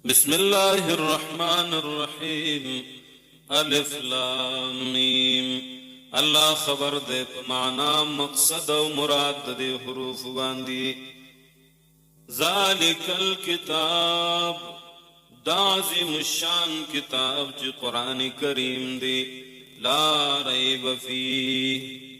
بسم الله الرحمن الرحیم الف لام میم الله خبر دے معنا مقصد و مراد دے حروف باندی ذالک الکتاب دا عظیم الشان کتاب چی قرآن کریم دی لا ریب فیہ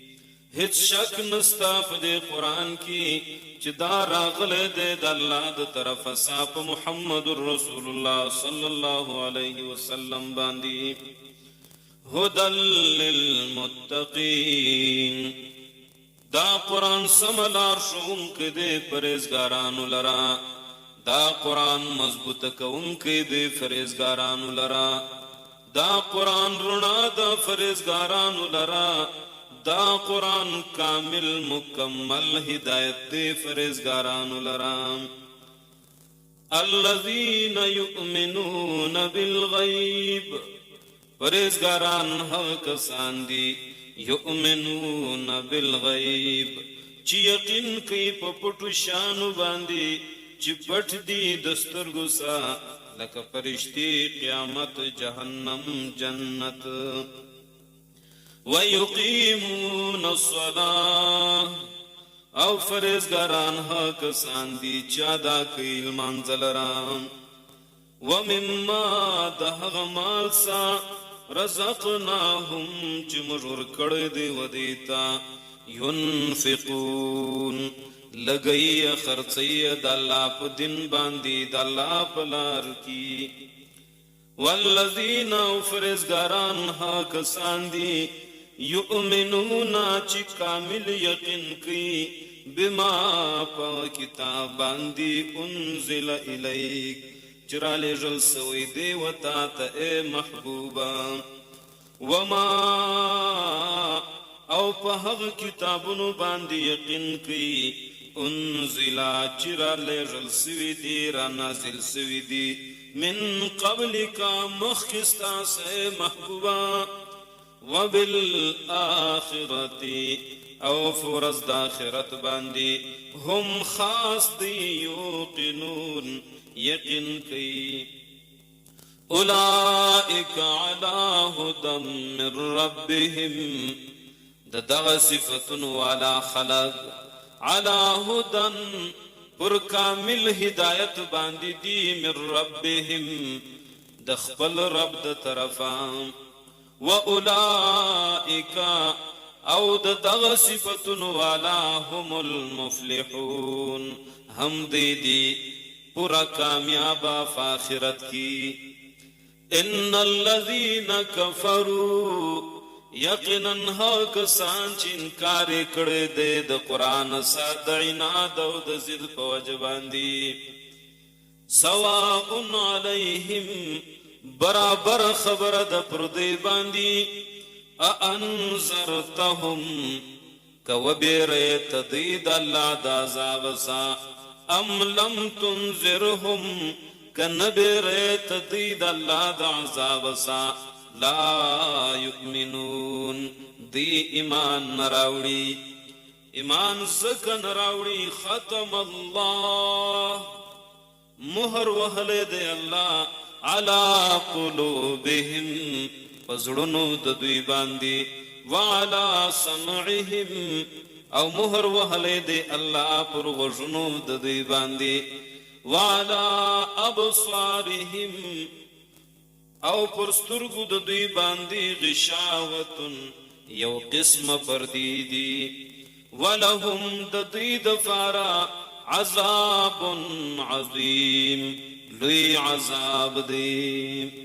ہیچ شک نستاف دے قرآن کی چی دا راغل دے دا اللہ دا طرف ساپ محمد الرسول اللہ صلی اللہ علیہ وسلم باندی ہدل للمتقین دا قرآن سملار شون کے دے پریزگارانو لرا دا قرآن مضبوط کون کے دے پریزگارانو لرا دا قرآن رنا دا پریزگارانو لرا دا قرآن کامل مکمل ہدایت دے فرزگاران لرام الذین یؤمنون بالغیب فرزگاران حق کسان دی یؤمنون بالغیب چی یقین کئی پا پٹو شانو باندی چی پٹ دی دستر گسا لکا فرشتی قیامت جہنم جنت وَيُقِيمُونَ الصَّلَاةَ او فرزگاران حق ساندی چادا کئی المانزل رام وَمِمَّا دَهَغ مالسا رَزَقْنَاهُمْ چمرور کڑد ودیتا يُنفِقُون لگئی خرچی داللہ پا دن باندی داللہ پلار کی وَالَّذِينَ او فرزگاران حق ساندی یؤمنون چی کامل یقین کی بما پا کتاب باندی انزل الیک چرا لیجل سوی دیوتا تا اے محبوبا وما او پا حق کتابنو باندی یقین کی انزلا چرا لیجل سوی دی را نازل سوی دی من قبل کا مخستا سے محبوبا وبالآخرة او فرز داخرت باندی هم خاص دی یوقنون یقین کی اولئک علی ہدم من ربهم دغ صفتن والا خلق علی ہدن پر کامل ہدایت باندی دی من ربهم دخپل رب د طرفام وَأُولَئِكَ او دغ صفتن والا هم المفلحون ہم دی پورا کامیابا فاخرت کی ان الذین کفروا یقینا حق سانچ انکار کڑے دے د قرآن ساد عناد او د ضد پوجبان دی سواء علیہم برابر خبر د پردی باندی اانذرتهم کو بیرت دید اللہ دا عذابسا ام لم تنذرهم کن بیرت دید اللہ دا عذابسا لا یؤمنون دی ایمان نراوڑی ایمان زک نراوڑی ختم اللہ مہر وحل دے اللہ علا قلوبهم پزڑنو ددوی باندی وعلا سمعهم او مہر وحلے دے اللہ پر غجنو ددوی باندی وعلا ابصارهم او پر سترگو ددوی باندی غشاوتن یو قسم پردیدی ولهم ددوی دفارا عذاب عظیم لوی عذاب دی